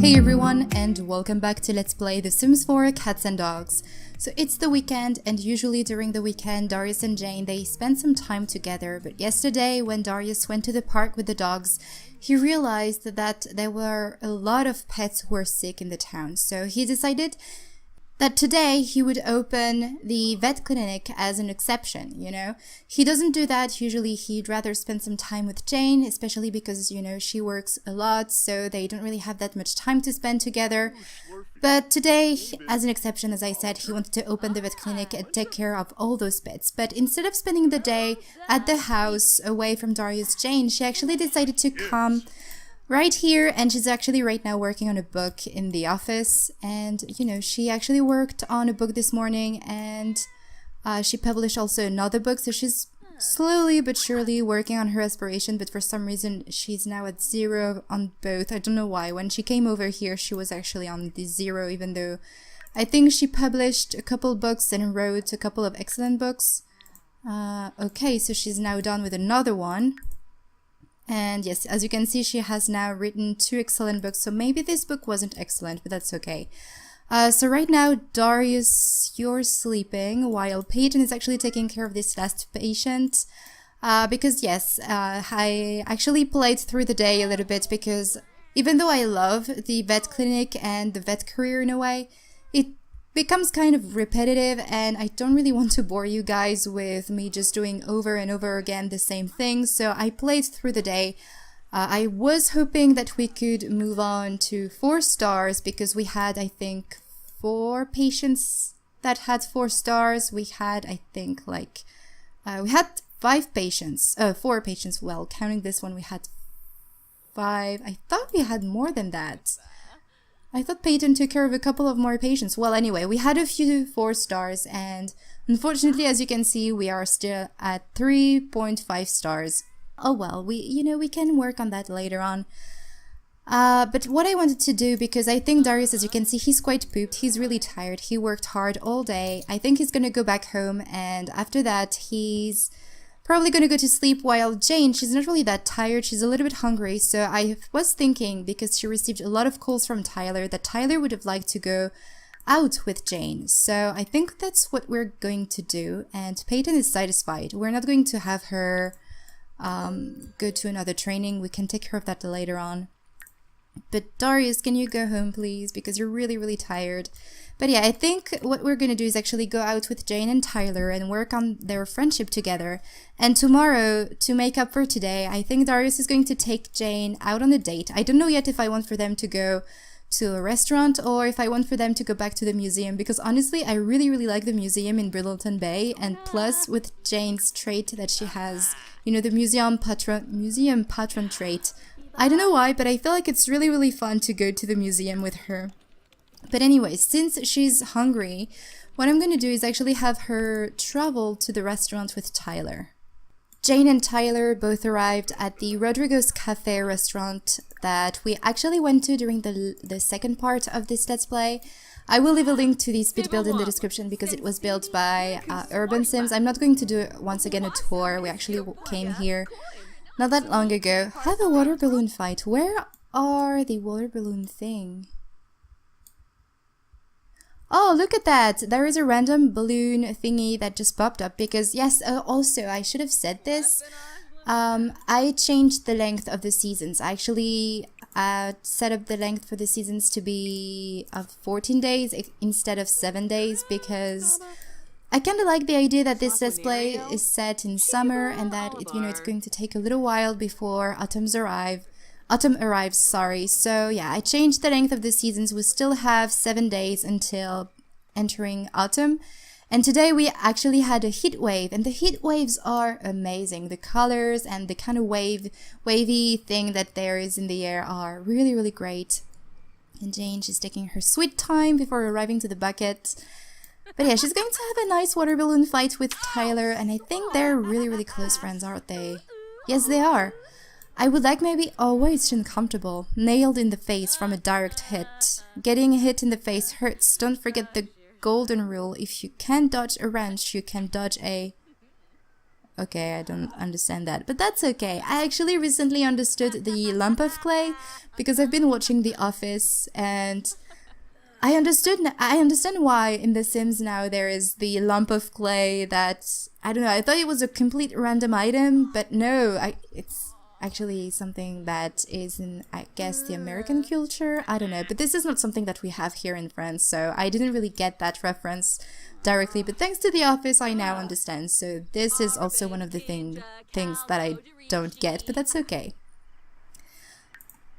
Hey everyone, and welcome back to Let's Play The Sims 4 Cats and Dogs. So it's the weekend, and usually during the weekend Darius and Jane, they spend some time together, but yesterday when Darius went to the park with the dogs, he realized that there were a lot of pets who were sick in the town, so he decided that today he would open the vet clinic as an exception, you know. He doesn't do that. Usually he'd rather spend some time with Jane, especially because, you know, she works a lot, so they don't really have that much time to spend together. But today, as an exception, as I said, he wanted to open the vet clinic and take care of all those pets. But instead of spending the day at the house away from Darius Jane, she actually decided to come right here, and she's actually right now working on a book in the office. And you know, she actually worked on a book this morning, and she published also another book, so she's slowly but surely working on her aspiration, but for some reason she's now at 0 on both. I don't know why. When she came over here she was actually on the 0, even though I think she published a couple books and wrote a couple of excellent books. Okay, so she's now done with another one. And yes, as you can see, she has now written 2 excellent books, so maybe this book wasn't excellent, but that's okay. So right now, Darius, you're sleeping, while Peyton is actually taking care of this last patient. Because yes, I actually played through the day a little bit, because even though I love the vet clinic and the vet career in a way, it becomes kind of repetitive, and I don't really want to bore you guys with me just doing over and over again the same thing, so I played through the day. I was hoping that we could move on to 4 stars, because we had, I think, 4 patients that had 4 stars. We had, I think, like, we had 5 patients, 4 patients, well, counting this one, we had 5. I thought we had more than that. I thought Peyton took care of a couple of more patients. Well, anyway, we had a few 4 stars, and unfortunately, as you can see, we are still at 3.5 stars. Oh well, we can work on that later on. But what I wanted to do, because I think Darius, as you can see, he's quite pooped. He's really tired. He worked hard all day. I think he's gonna go back home, and after that, he's probably gonna go to sleep, while Jane, she's not really that tired, she's a little bit hungry, so I was thinking, because she received a lot of calls from Tyler, that Tyler would have liked to go out with Jane. So I think that's what we're going to do, and Peyton is satisfied. We're not going to have her go to another training. We can take care of that later on. But Darius, can you go home please, because you're really tired. But yeah, I think what we're gonna do is actually go out with Jane and Tyler and work on their friendship together. And tomorrow, to make up for today, I think Darius is going to take Jane out on a date. I don't know yet if I want for them to go to a restaurant or if I want for them to go back to the museum, because honestly, I really like the museum in Brittleton Bay, and plus with Jane's trait that she has, you know, the museum patron trait. I don't know why, but I feel like it's really fun to go to the museum with her. But anyway, since she's hungry, what I'm going to do is actually have her travel to the restaurant with Tyler. Jane and Tyler both arrived at the Rodrigo's Cafe restaurant that we actually went to during the second part of this Let's Play. I will leave a link to this bit build in the description, because it was built by Urban Sims. I'm not going to do once again a tour. We actually came here not that long ago. Have a water balloon fight. Where are the water balloon thing? Oh, look at that! There is a random balloon thingy that just popped up, because, yes, also, I should have said this. I changed the length of the seasons. I actually set up the length for the seasons to be of 14 days instead of 7 days, because I kind of like the idea that this Let's Play is set in summer, and that, it's going to take a little while before autumn arrives, sorry. So yeah, I changed the length of the seasons. We still have 7 days until entering autumn. And today we actually had a heat wave, and the heat waves are amazing. The colors and the kind of wavy thing that there is in the air are really great. And Jane, she's taking her sweet time before arriving to the bucket. But yeah, she's going to have a nice water balloon fight with Tyler, and I think they're really close friends, aren't they? Yes, they are. I would like maybe, oh wait, it's uncomfortable. Nailed in the face from a direct hit. Getting hit in the face hurts. Don't forget the golden rule. If you can dodge a wrench, you can dodge a Okay, I don't understand that, but that's okay. I actually recently understood the lump of clay because I've been watching The Office, and I understand why in The Sims now there is the lump of clay that, I don't know, I thought it was a complete random item, but no, it's actually something that is in, I guess, the American culture. I don't know, but this is not something that we have here in France, so I didn't really get that reference directly, but thanks to The Office I now understand. So this is also one of the things that I don't get, but that's okay.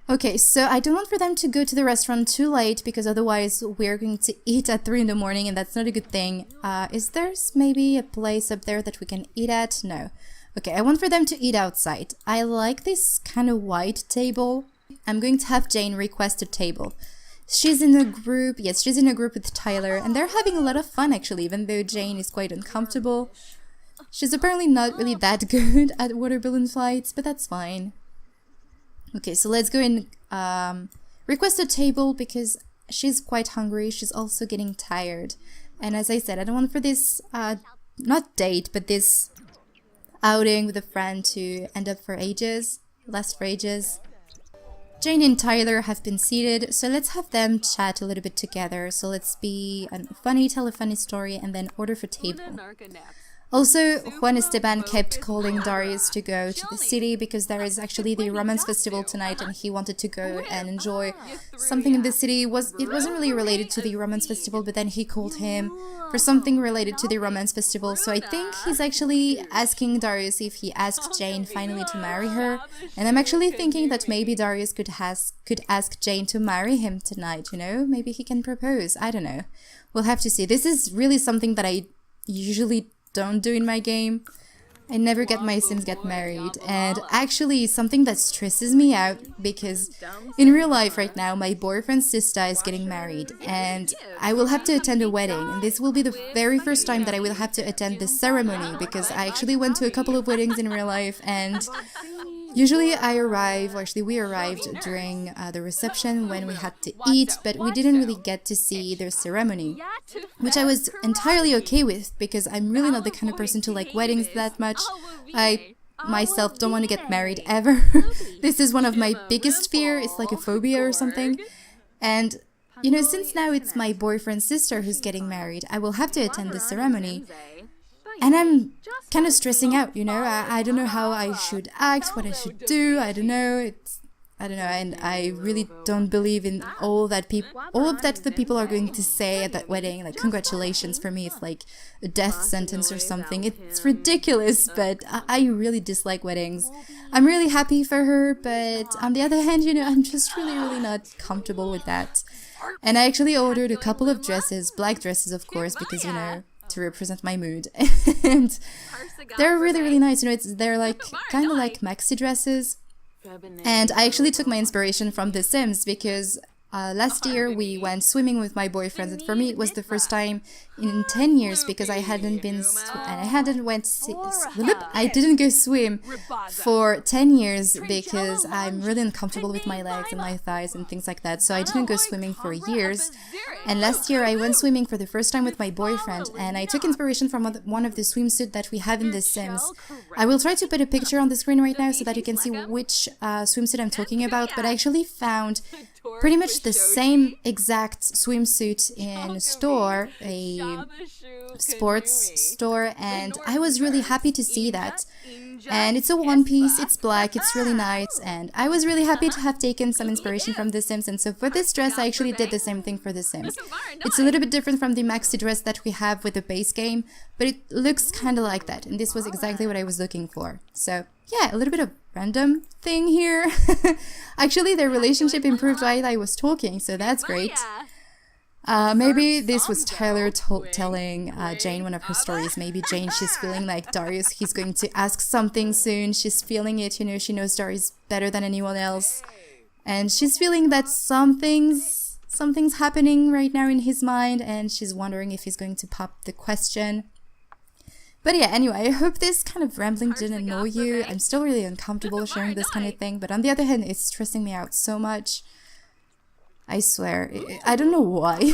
Okay, so I don't want for them to go to the restaurant too late because otherwise we're going to eat at 3 in the morning and that's not a good thing. Is there maybe a place up there that we can eat at? No. Okay, I want for them to eat outside. I like this kind of white table. I'm going to have Jane request a table. She's in a group, yes, she's in a group with Tyler, and they're having a lot of fun actually, even though Jane is quite uncomfortable. She's apparently not really that good at water balloon fights, but that's fine. Okay, so let's go and request a table because she's quite hungry. She's also getting tired. And as I said, I don't want for this, not date, but this outing with a friend to end up for ages, last for ages. Jane and Tyler have been seated, so let's have them chat a little bit together. So let's be funny, tell a funny story, and then order for table. Also, Juan Esteban kept calling Darius to go to the city because there is actually the romance festival tonight and he wanted to go and enjoy something in the city. It wasn't really related to the romance festival, but then he called him for something related to the romance festival. So I think he's actually asking Darius if he asked Jane finally to marry her. And I'm actually thinking that maybe Darius could ask Jane to marry him tonight, you know? Maybe he can propose. I don't know. We'll have to see. This is really something that I usually don't do in my game. I never get my Sims get married, and actually something that stresses me out because in real life right now my boyfriend's sister is getting married and I will have to attend a wedding, and this will be the very first time that I will have to attend this ceremony because I actually went to a couple of weddings in real life, and usually we arrived during the reception when we had to eat, but we didn't really get to see their ceremony, which I was entirely okay with because I'm really not the kind of person to like weddings that much. I myself don't want to get married ever. This is one of my biggest fears. It's like a phobia or something. And you know, since now it's my boyfriend's sister who's getting married, I will have to attend the ceremony. And I'm kind of stressing out, you know, I don't know how I should act, what I should do, I don't know, and I really don't believe in all of that the people are going to say at that wedding, like congratulations. For me it's like a death sentence or something. It's ridiculous, but I really dislike weddings. I'm really happy for her, but on the other hand, you know, I'm just really not comfortable with that. And I actually ordered a couple of dresses, black dresses of course, because, you know, to represent my mood, and they're really nice, you know, they're like kind of like maxi dresses, and I actually took my inspiration from The Sims because last year we went swimming with my boyfriend, and for me it was the first time in 10 years because I didn't go swim for 10 years because I'm really uncomfortable with my legs and my thighs and things like that, so I didn't go swimming for years. And last year I went swimming for the first time with my boyfriend, and I took inspiration from one of the swimsuits that we have in The Sims. I will try to put a picture on the screen right now so that you can see which swimsuit I'm talking about, but I actually found pretty much the same exact swimsuit in a store, a sports store, and I was really happy to see that. And it's a one piece, it's black, it's really nice, and I was really happy to have taken some inspiration from The Sims, and so for this dress I actually did the same thing for The Sims. It's a little bit different from the maxi dress that we have with the base game, but it looks kind of like that, and this was exactly what I was looking for. So yeah, a little bit of random thing here. Actually, their relationship improved while I was talking, so that's great. Maybe this was Tyler telling Jane one of her stories. Maybe Jane, she's feeling like Darius, he's going to ask something soon. She's feeling it, you know, she knows Darius better than anyone else. And she's feeling that something's happening right now in his mind, and she's wondering if he's going to pop the question. But yeah, anyway, I hope this kind of rambling didn't annoy you. I'm still really uncomfortable sharing this kind of thing, but on the other hand, it's stressing me out so much. I swear, I don't know why.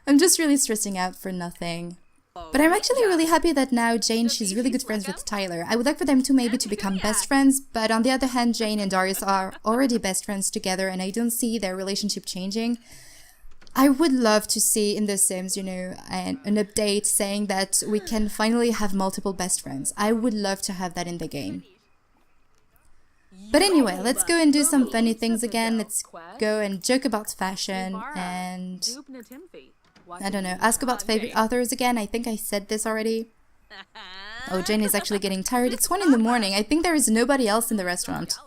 I'm just really stressing out for nothing. But I'm actually really happy that now Jane, she's really good friends with Tyler. I would like for them to maybe to become best friends, but on the other hand, Jane and Darius are already best friends together and I don't see their relationship changing. I would love to see in The Sims, you know, an update saying that we can finally have multiple best friends. I would love to have that in the game. But anyway, let's go and do some funny things again. Let's go and joke about fashion and, I don't know, ask about favorite authors again. I think I said this already. Oh, Jane is actually getting tired. It's 1 in the morning. I think there is nobody else in the restaurant.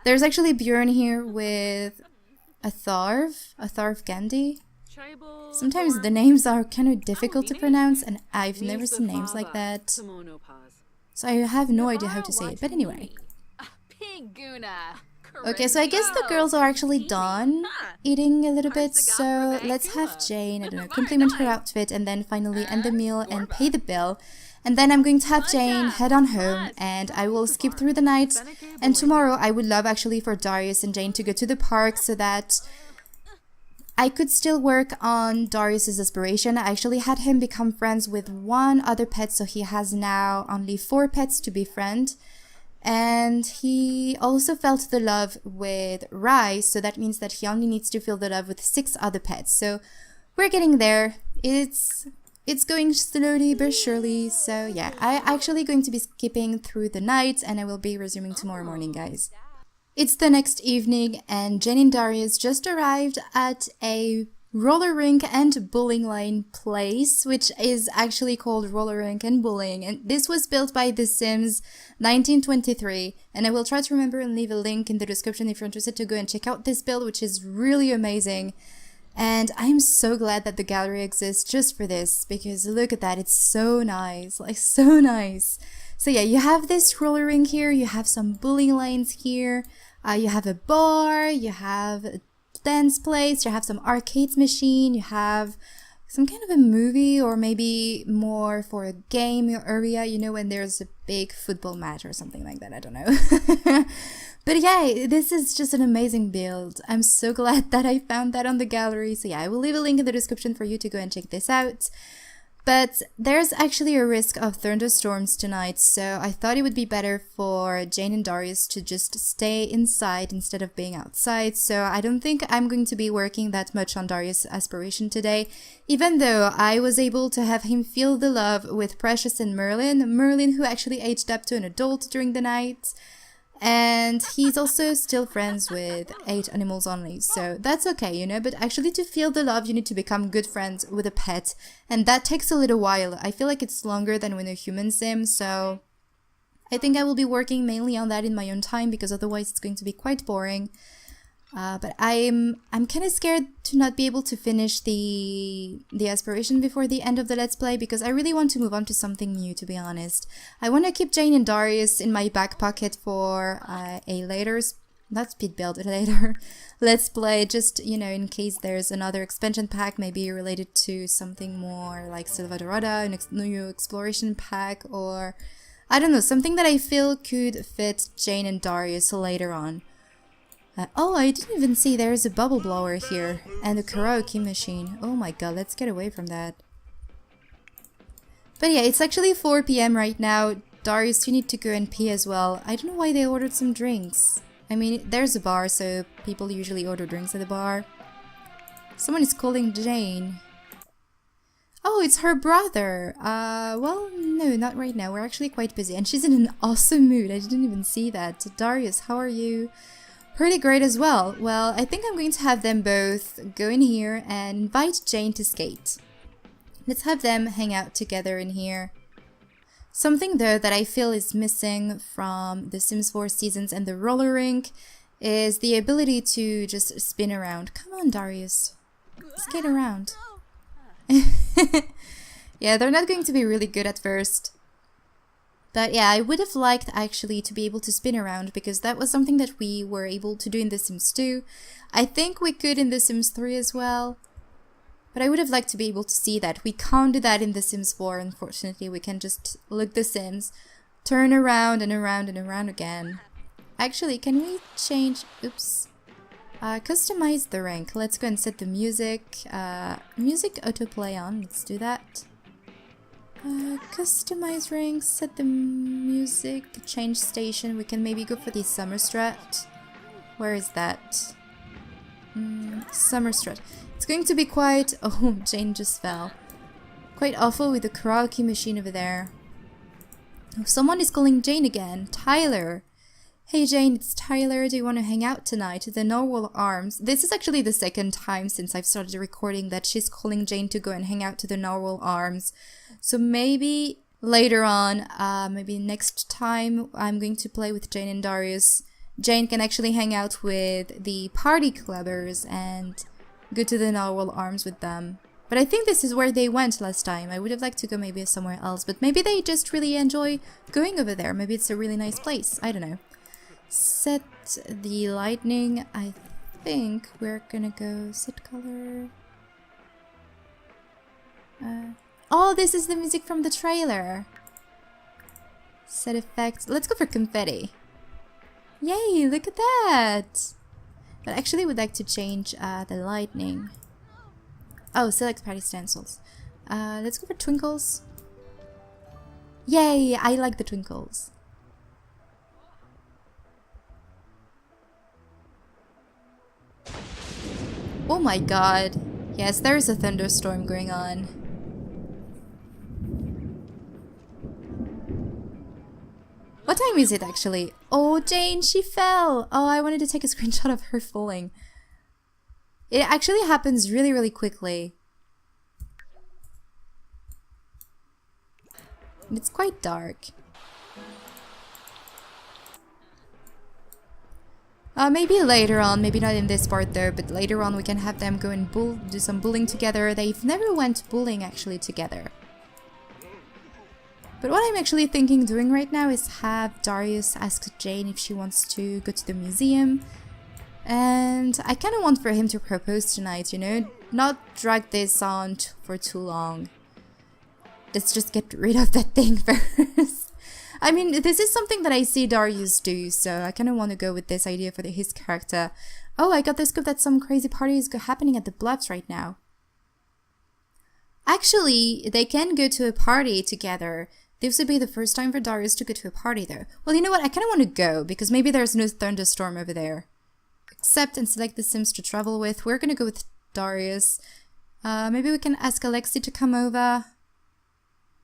There's actually Bjorn here with a Tharv Gandhi. Sometimes the names are kind of difficult to pronounce and I've never seen names like that. So I have no idea how to say it, but anyway. Okay, so I guess the girls are actually done eating a little bit, so let's have Jane, I don't know, compliment her outfit and then finally end the meal and pay the bill. And then I'm going to have Jane head on home and I will skip through the night. And tomorrow I would love actually for Darius and Jane to go to the park so that I could still work on Darius's aspiration. I actually had him become friends with 1 other pet, so he has now only 4 pets to befriend. And he also felt the love with Rai, so that means that he only needs to feel the love with 6 other pets. So we're getting there. It's going slowly but surely. So yeah, I'm actually going to be skipping through the night and I will be resuming tomorrow morning, guys. It's the next evening and Jane and Darius just arrived at a roller rink and bowling lane place, which is actually called Roller Rink and Bowling. And this was built by The Sims 1923. And I will try to remember and leave a link in the description if you're interested to go and check out this build, which is really amazing. And I'm so glad that the gallery exists just for this, because look at that, it's so nice, like so nice. So yeah, you have this roller rink here, you have some bowling lanes here, you have a bar, you have a dance place, you have some arcades machine, you have some kind of a movie or maybe more for a game area, you know, when there's a big football match or something like that, I don't know. But yeah, this is just an amazing build. I'm so glad that I found that on the gallery. So yeah, I will leave a link in the description for you to go and check this out. But there's actually a risk of thunderstorms tonight, so I thought it would be better for Jane and Darius to just stay inside instead of being outside. So I don't think I'm going to be working that much on Darius' aspiration today, even though I was able to have him feel the love with Precious and Merlin who actually aged up to an adult during the night. And he's also still friends with 8 animals only, so that's okay, you know, but actually to feel the love you need to become good friends with a pet, and that takes a little while. I feel like it's longer than with a human sim, so I think I will be working mainly on that in my own time, because otherwise it's going to be quite boring. But I'm kind of scared to not be able to finish the aspiration before the end of the Let's Play, because I really want to move on to something new, to be honest. I want to keep Jane and Darius in my back pocket for a later, not speed build, a later Let's Play, just, you know, in case there's another expansion pack, maybe related to something more like Silva Dorada, a new exploration pack, or I don't know, something that I feel could fit Jane and Darius later on. Oh, I didn't even see there's a bubble blower here and a karaoke machine. Oh my god, let's get away from that. But yeah, it's actually 4 PM right now. Darius, you need to go and pee as well. I don't know why they ordered some drinks. I mean, there's a bar, so people usually order drinks at the bar. Someone is calling Jane. Oh, it's her brother. Well, no, not right now. We're actually quite busy. And she's in an awesome mood. I didn't even see that. Darius, how are you? Pretty great as well. Well, I think I'm going to have them both go in here and invite Jane to skate. Let's have them hang out together in here. Something though that I feel is missing from the Sims 4 seasons and the roller rink is the ability to just spin around. Come on, Darius. Skate around. Yeah, they're not going to be really good at first. But yeah, I would have liked actually to be able to spin around, because that was something that we were able to do in The Sims 2. I think we could in The Sims 3 as well. But I would have liked to be able to see that. We can't do that in The Sims 4, unfortunately. We can just look The Sims, turn around and around and around again. Actually, can we change... Oops. Customize the rank. Let's go and set the music. Music autoplay on. Let's do that. Customize ranks, set the music, change station. We can maybe go for the summer strat. Where is that? Summer strat. It's going to be quite... Oh, Jane just fell. Quite awful with the karaoke machine over there. Oh, someone is calling Jane again. Tyler. Hey Jane, it's Tyler. Do you want to hang out tonight? The Norwal Arms. This is actually the second time since I've started recording that she's calling Jane to go and hang out to the Norwal Arms. So maybe later on, maybe next time I'm going to play with Jane and Darius. Jane can actually hang out with the party clubbers and go to the Norwal Arms with them. But I think this is where they went last time. I would have liked to go maybe somewhere else, but maybe they just really enjoy going over there. Maybe it's a really nice place. I don't know. Set the lightning. I think we're gonna go set color. Oh, this is the music from the trailer. Set effects. Let's go for confetti. Yay, look at that. But actually would like to change the lightning. Oh, select party stencils. Let's go for twinkles. Yay, I like the twinkles. Oh my god. Yes, there is a thunderstorm going on. What time is it actually? Oh, Jane, she fell! Oh, I wanted to take a screenshot of her falling. It actually happens really, really quickly. It's quite dark. Maybe later on, maybe not in this part though, but later on we can have them go and do some bowling together. They've never went bowling actually together. But what I'm actually thinking doing right now is have Darius ask Jane if she wants to go to the museum. And I kind of want for him to propose tonight, you know? Not drag this on for too long. Let's just get rid of that thing first. I mean, this is something that I see Darius do, so I kind of want to go with this idea for his character. Oh, I got the scoop that some crazy party is happening at the Bluffs right now. Actually, they can go to a party together. This would be the first time for Darius to go to a party, though. Well, you know what? I kind of want to go, because maybe there's no thunderstorm over there. Accept and select the Sims to travel with. We're going to go with Darius. Maybe we can ask Alexi to come over.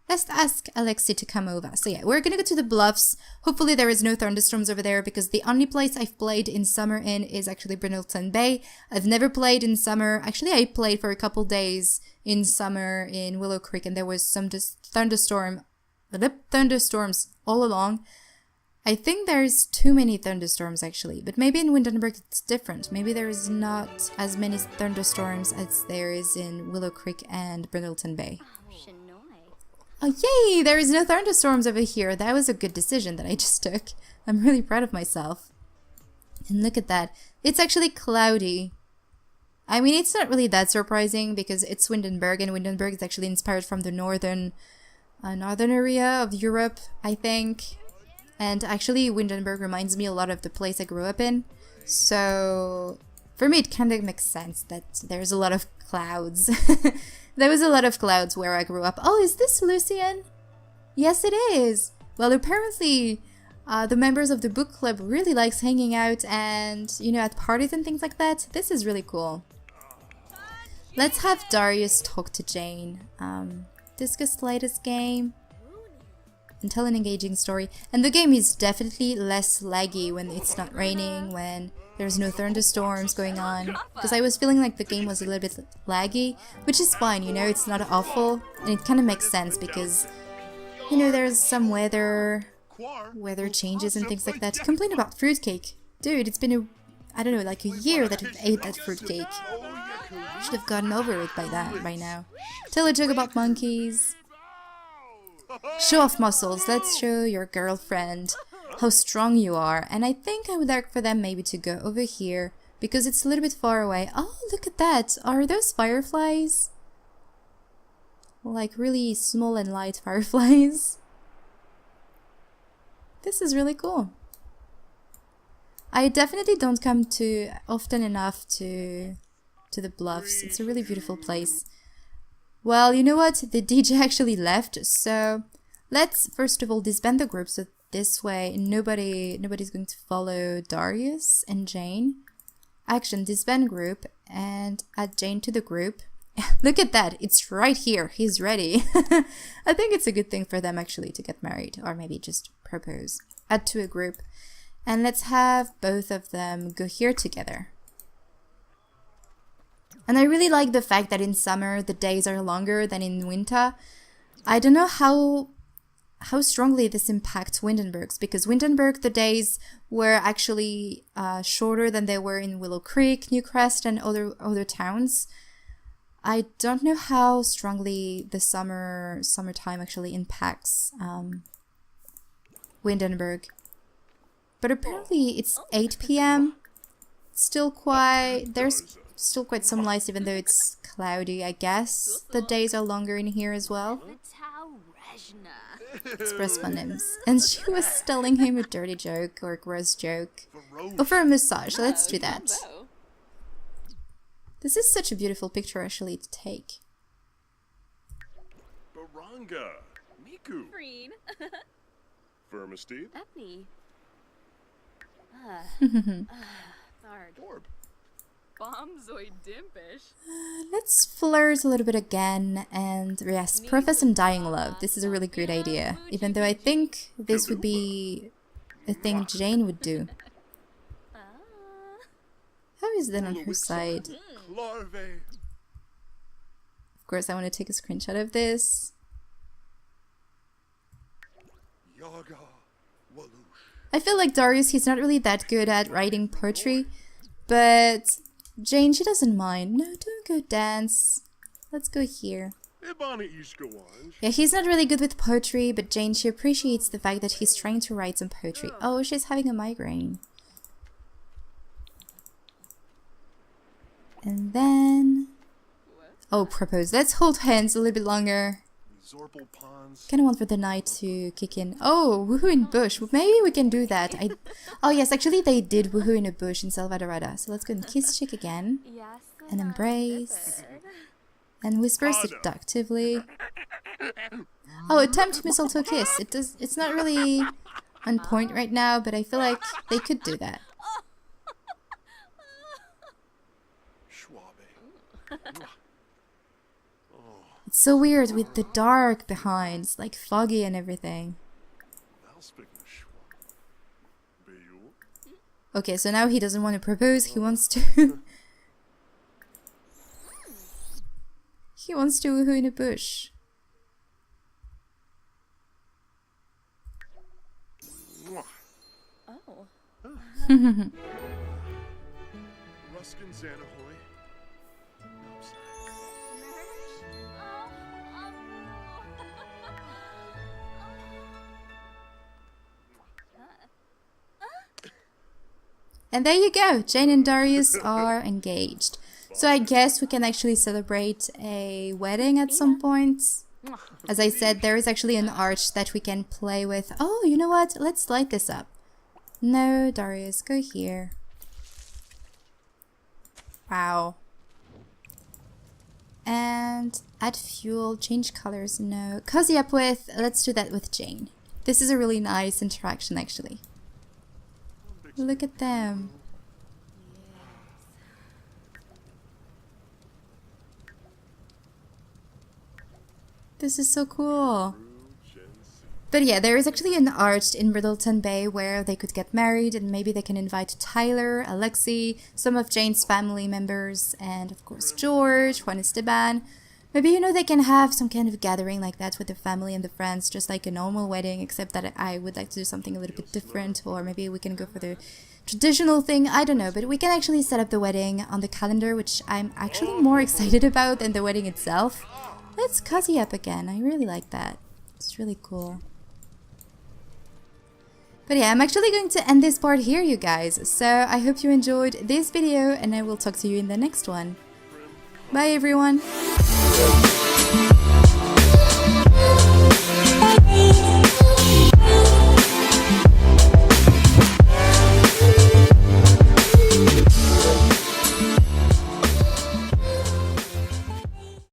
Let's ask Alexi to come over. So yeah, we're gonna go to the Bluffs. Hopefully there is no thunderstorms over there because the only place I've played in summer in is actually Brindleton Bay. I've never played in summer. Actually, I played for a couple days in summer in Willow Creek and there was some thunderstorms all along. I think there's too many thunderstorms actually, but maybe in Windenburg it's different. Maybe there is not as many thunderstorms as there is in Willow Creek and Brindleton Bay. Oh yay! There is no thunderstorms over here. That was a good decision that I just took. I'm really proud of myself. And look at that. It's actually cloudy. I mean, it's not really that surprising because it's Windenburg, and Windenburg is actually inspired from the northern area of Europe, I think. And actually, Windenburg reminds me a lot of the place I grew up in. So, for me, it kind of makes sense that there's a lot of clouds. There was a lot of clouds where I grew up. Oh, is this Lucian? Yes, it is. Well, apparently, the members of the book club really likes hanging out and, you know, at parties and things like that. This is really cool. Let's have Darius talk to Jane. Discuss the latest game. And tell an engaging story. And the game is definitely less laggy when it's not raining, when there's no thunderstorms going on. Because I was feeling like the game was a little bit laggy, which is fine, you know, it's not awful. And it kind of makes sense because, you know, there's some weather changes and things like that. Complain about fruitcake. Dude, it's been I don't know, like a year that I've ate that fruitcake. Should have gotten over it by now. Tell a joke about monkeys. Show off muscles. Let's show your girlfriend how strong you are. And I think I would like for them maybe to go over here because it's a little bit far away. Oh, look at that. Are those fireflies? Like really small and light fireflies. This is really cool. I definitely don't come to often enough to the Bluffs. It's a really beautiful place. Well, you know what? The DJ actually left, so let's first of all disband the group so this way nobody's going to follow Darius and Jane. Action, disband group and add Jane to the group. Look at that, it's right here, he's ready. I think it's a good thing for them actually to get married, or maybe just propose. Add to a group. And let's have both of them go here together. And I really like the fact that in summer the days are longer than in winter. I don't know how strongly this impacts Windenburgs, because Windenburg the days were actually shorter than they were in Willow Creek, Newcrest and other towns. I don't know how strongly the summertime actually impacts Windenburg. But apparently it's 8 p.m. There's still quite some light even though it's cloudy, I guess. The days are longer in here as well. Express phonims. And she was telling him a dirty joke or a gross joke. Oh, for a massage, let's do that. This is such a beautiful picture actually to take. Baranga, Miku. Green. Firmesteed. Epney. Let's flirt a little bit again, and yes, profess undying love. This is a really good idea, even though I think this would be a thing Jane would do. How is that on her side? Of course, I want to take a screenshot of this. I feel like Darius, he's not really that good at writing poetry, but Jane, she doesn't mind. No, don't go dance. Let's go here. Yeah, he's not really good with poetry, but Jane, she appreciates the fact that he's trying to write some poetry. Oh, she's having a migraine. And then... oh, propose. Let's hold hands a little bit longer. Kind of want for the night to kick in. Oh, woohoo in bush. Maybe we can do that. Oh yes, actually they did woohoo in a bush in Salvadorada. So let's go and kiss chick again. And embrace. And whisper seductively. Oh, attempt mistletoe kiss. It's not really on point right now, but I feel like they could do that. It's so weird with the dark behind, it's like foggy and everything. Okay, so now he doesn't want to propose, he wants to... he wants to woohoo in a bush. Oh. And there you go, Jane and Darius are engaged. So I guess we can actually celebrate a wedding at some point. As I said, there is actually an arch that we can play with. Oh, you know what? Let's light this up. No, Darius, go here. Wow. And add fuel, change colors, no. Cozy up with, let's do that with Jane. This is a really nice interaction actually. Look at them. This is so cool. But yeah, there is actually an arch in Riddleton Bay where they could get married, and maybe they can invite Tyler, Alexei, some of Jane's family members, and of course George, Juan Esteban. Maybe, you know, they can have some kind of gathering like that with the family and the friends, just like a normal wedding, except that I would like to do something a little bit different, or maybe we can go for the traditional thing, I don't know, but we can actually set up the wedding on the calendar, which I'm actually more excited about than the wedding itself. Let's cozy up again, I really like that. It's really cool. But yeah, I'm actually going to end this part here, you guys, so I hope you enjoyed this video, and I will talk to you in the next one. Bye everyone!